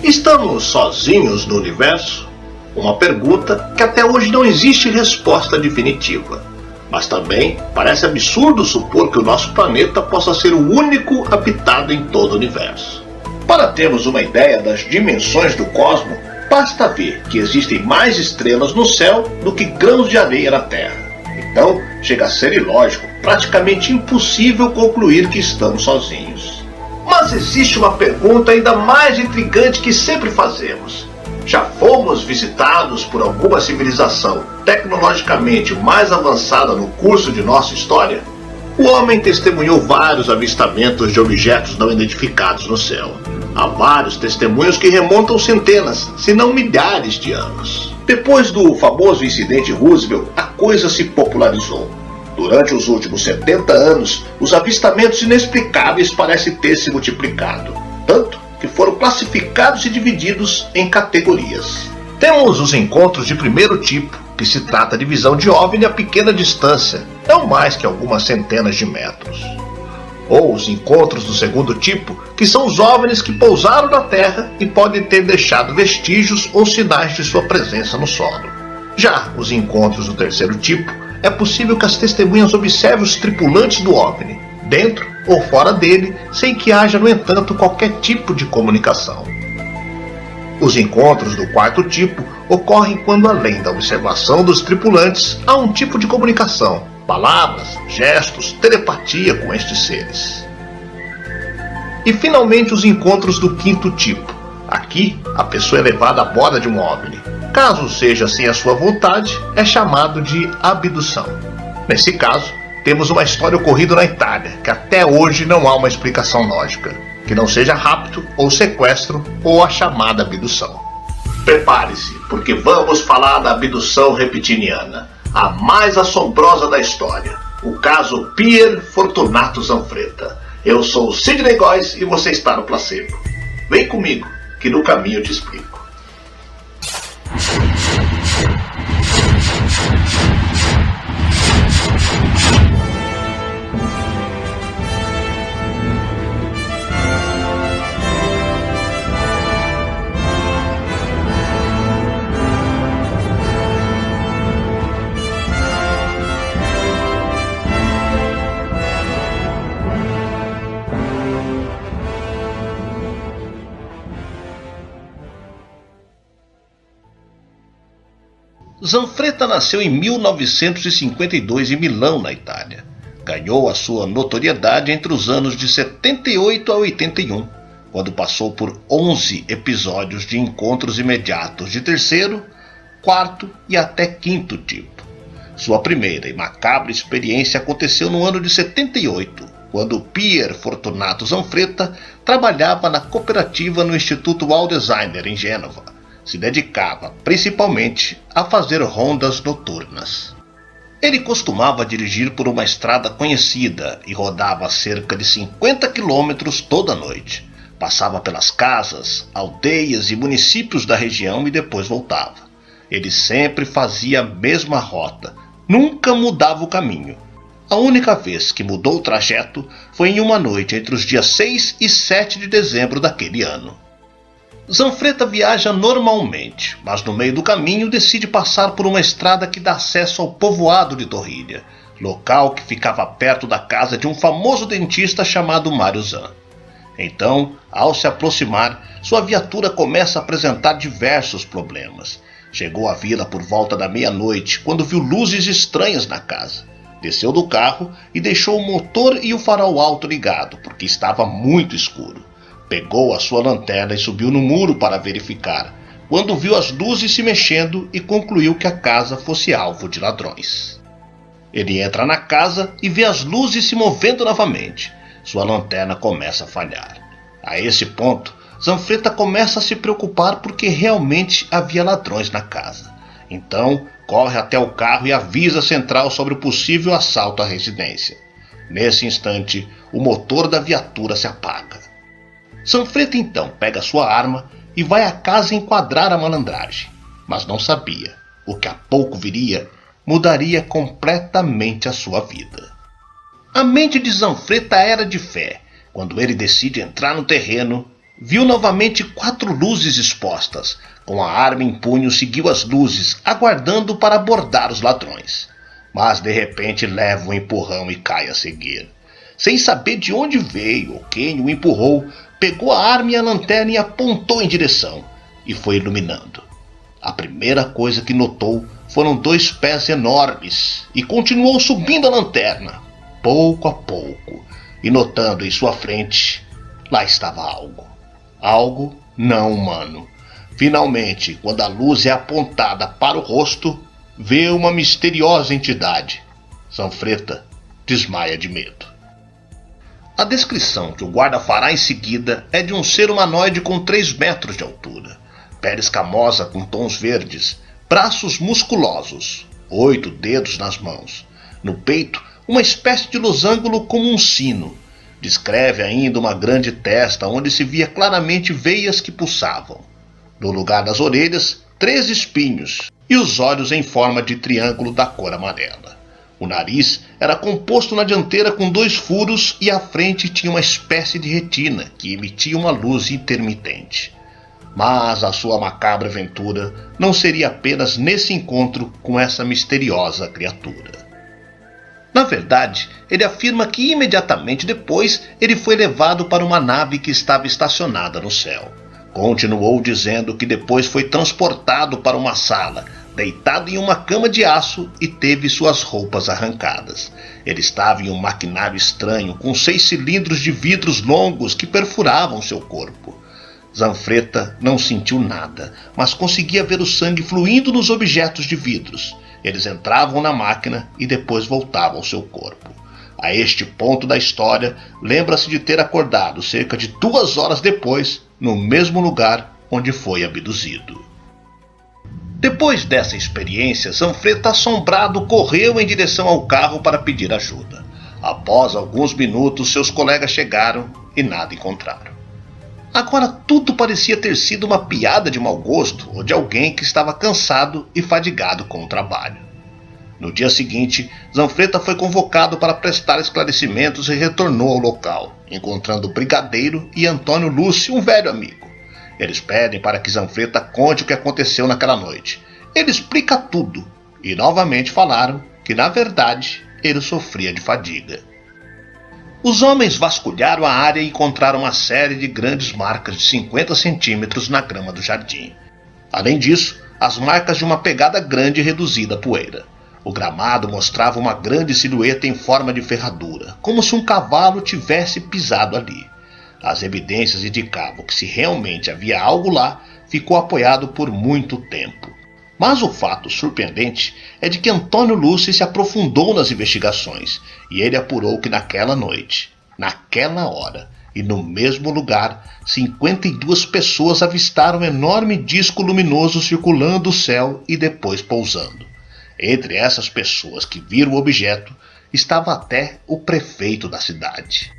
Estamos sozinhos no universo? Uma pergunta que até hoje não existe resposta definitiva. Mas também parece absurdo supor que o nosso planeta possa ser o único habitado em todo o universo. Para termos uma ideia das dimensões do cosmos, basta ver que existem mais estrelas no céu do que grãos de areia na Terra. Então, chega a ser ilógico, praticamente impossível concluir que estamos sozinhos. Mas existe uma pergunta ainda mais intrigante que sempre fazemos. Já fomos visitados por alguma civilização tecnologicamente mais avançada no curso de nossa história? O homem testemunhou vários avistamentos de objetos não identificados no céu. Há vários testemunhos que remontam centenas, se não milhares de anos. Depois do famoso incidente Roosevelt, a coisa se popularizou. Durante os últimos 70 anos, os avistamentos inexplicáveis parecem ter se multiplicado, tanto que foram classificados e divididos em categorias. Temos os encontros de primeiro tipo, que se trata de visão de OVNI a pequena distância, não mais que algumas centenas de metros. Ou os encontros do segundo tipo, que são os OVNIs que pousaram na Terra e podem ter deixado vestígios ou sinais de sua presença no solo. Já os encontros do terceiro tipo, é possível que as testemunhas observem os tripulantes do OVNI, dentro ou fora dele, sem que haja, no entanto, qualquer tipo de comunicação. Os encontros do quarto tipo ocorrem quando, além da observação dos tripulantes, há um tipo de comunicação, palavras, gestos, telepatia com estes seres. E finalmente os encontros do quinto tipo. Aqui, a pessoa é levada à borda de um OVNI. Caso seja sem a sua vontade, é chamado de abdução. Nesse caso, temos uma história ocorrida na Itália, que até hoje não há uma explicação lógica, que não seja rapto ou sequestro ou a chamada abdução. Prepare-se, porque vamos falar da abdução reptiliana, a mais assombrosa da história, o caso Pier Fortunato Zanfretta. Eu sou o Sidney Góes e você está no Placebo. Vem comigo, que no caminho eu te explico. Zanfretta nasceu em 1952 em Milão, na Itália. Ganhou a sua notoriedade entre os anos de 78 a 81, quando passou por 11 episódios de encontros imediatos de terceiro, quarto e até quinto tipo. Sua primeira e macabra experiência aconteceu no ano de 78, quando Pier Fortunato Zanfretta trabalhava na cooperativa no Instituto Walddesigner, em Gênova. Se dedicava principalmente a fazer rondas noturnas. Ele costumava dirigir por uma estrada conhecida e rodava cerca de 50 quilômetros toda noite. Passava pelas casas, aldeias e municípios da região e depois voltava. Ele sempre fazia a mesma rota, nunca mudava o caminho. A única vez que mudou o trajeto foi em uma noite entre os dias 6 e 7 de dezembro daquele ano. Zanfretta viaja normalmente, mas no meio do caminho decide passar por uma estrada que dá acesso ao povoado de Torrilha, local que ficava perto da casa de um famoso dentista chamado Mário Zan. Então, ao se aproximar, sua viatura começa a apresentar diversos problemas. Chegou à vila por volta da meia-noite, quando viu luzes estranhas na casa. Desceu do carro e deixou o motor e o farol alto ligado, porque estava muito escuro. Pegou a sua lanterna e subiu no muro para verificar, quando viu as luzes se mexendo e concluiu que a casa fosse alvo de ladrões. Ele entra na casa e vê as luzes se movendo novamente. Sua lanterna começa a falhar. A esse ponto, Zanfretta começa a se preocupar porque realmente havia ladrões na casa. Então, corre até o carro e avisa a central sobre o possível assalto à residência. Nesse instante, o motor da viatura se apaga. Zanfretta então pega sua arma e vai à casa enquadrar a malandragem, mas não sabia, o que a pouco viria mudaria completamente a sua vida. A mente de Zanfretta era de fé. Quando ele decide entrar no terreno, viu novamente 4 luzes expostas. Com a arma em punho, seguiu as luzes, aguardando para abordar os ladrões. Mas de repente leva um empurrão e cai a seguir. Sem saber de onde veio ou quem o empurrou, pegou a arma e a lanterna e apontou em direção, e foi iluminando. A primeira coisa que notou foram 2 pés enormes, e continuou subindo a lanterna, pouco a pouco, e notando em sua frente, lá estava algo. Algo não humano. Finalmente, quando a luz é apontada para o rosto, vê uma misteriosa entidade. Zanfreta desmaia de medo. A descrição que o guarda fará em seguida é de um ser humanoide com 3 metros de altura, pele escamosa com tons verdes, braços musculosos, 8 dedos nas mãos, no peito uma espécie de losango como um sino. Descreve ainda uma grande testa onde se via claramente veias que pulsavam. No lugar das orelhas, 3 espinhos e os olhos em forma de triângulo da cor amarela. O nariz era composto na dianteira com 2 furos e à frente tinha uma espécie de retina que emitia uma luz intermitente. Mas a sua macabra aventura não seria apenas nesse encontro com essa misteriosa criatura. Na verdade, ele afirma que imediatamente depois ele foi levado para uma nave que estava estacionada no céu. Continuou dizendo que depois foi transportado para uma sala, deitado em uma cama de aço e teve suas roupas arrancadas. Ele estava em um maquinário estranho com 6 cilindros de vidros longos que perfuravam seu corpo. Zanfreta não sentiu nada, mas conseguia ver o sangue fluindo nos objetos de vidros. Eles entravam na máquina e depois voltavam ao seu corpo. A este ponto da história, lembra-se de ter acordado cerca de 2 horas depois, no mesmo lugar onde foi abduzido. Depois dessa experiência, Zanfreta, assombrado, correu em direção ao carro para pedir ajuda. Após alguns minutos, seus colegas chegaram e nada encontraram. Agora tudo parecia ter sido uma piada de mau gosto ou de alguém que estava cansado e fadigado com o trabalho. No dia seguinte, Zanfreta foi convocado para prestar esclarecimentos e retornou ao local, encontrando o brigadeiro e Antônio Lúcio, um velho amigo. Eles pedem para que Zanfreta conte o que aconteceu naquela noite. Ele explica tudo e novamente falaram que, na verdade, ele sofria de fadiga. Os homens vasculharam a área e encontraram uma série de grandes marcas de 50 centímetros na grama do jardim. Além disso, as marcas de uma pegada grande e reduzida a poeira. O gramado mostrava uma grande silhueta em forma de ferradura, como se um cavalo tivesse pisado ali. As evidências indicavam que, se realmente havia algo lá, ficou apoiado por muito tempo. Mas o fato surpreendente é de que Antônio Lúcio se aprofundou nas investigações e ele apurou que naquela noite, naquela hora e no mesmo lugar, 52 pessoas avistaram um enorme disco luminoso circulando o céu e depois pousando. Entre essas pessoas que viram o objeto estava até o prefeito da cidade.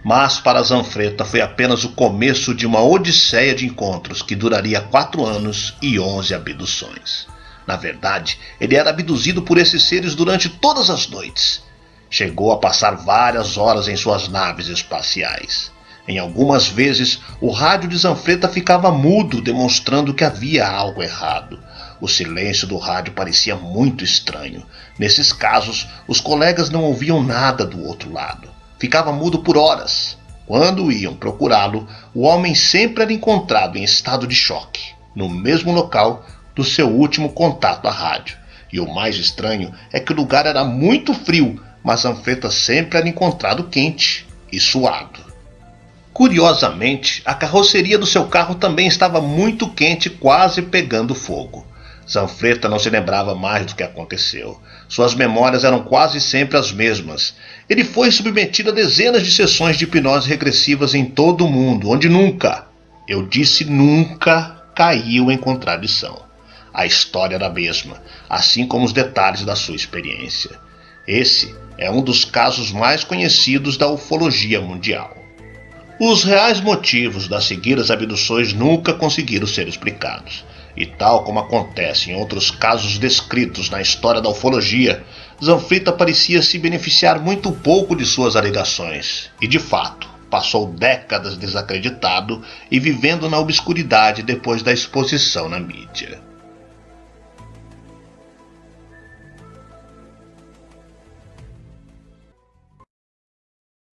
Mas para Zanfreta foi apenas o começo de uma odisseia de encontros que duraria 4 anos e 11 abduções. Na verdade, ele era abduzido por esses seres durante todas as noites. Chegou a passar várias horas em suas naves espaciais. Em algumas vezes, o rádio de Zanfreta ficava mudo, demonstrando que havia algo errado. O silêncio do rádio parecia muito estranho. Nesses casos, os colegas não ouviam nada do outro lado. Ficava mudo por horas. Quando iam procurá-lo, o homem sempre era encontrado em estado de choque, no mesmo local do seu último contato à rádio. E o mais estranho é que o lugar era muito frio, mas Zanfreta sempre era encontrado quente e suado. Curiosamente, a carroceria do seu carro também estava muito quente, quase pegando fogo. Zanfreta não se lembrava mais do que aconteceu. Suas memórias eram quase sempre as mesmas. Ele foi submetido a dezenas de sessões de hipnose regressivas em todo o mundo, onde nunca, eu disse nunca, caiu em contradição. A história era a mesma, assim como os detalhes da sua experiência. Esse é um dos casos mais conhecidos da ufologia mundial. Os reais motivos das seguidas abduções nunca conseguiram ser explicados. E tal como acontece em outros casos descritos na história da ufologia, Zanfreta parecia se beneficiar muito pouco de suas alegações. E de fato, passou décadas desacreditado e vivendo na obscuridade depois da exposição na mídia.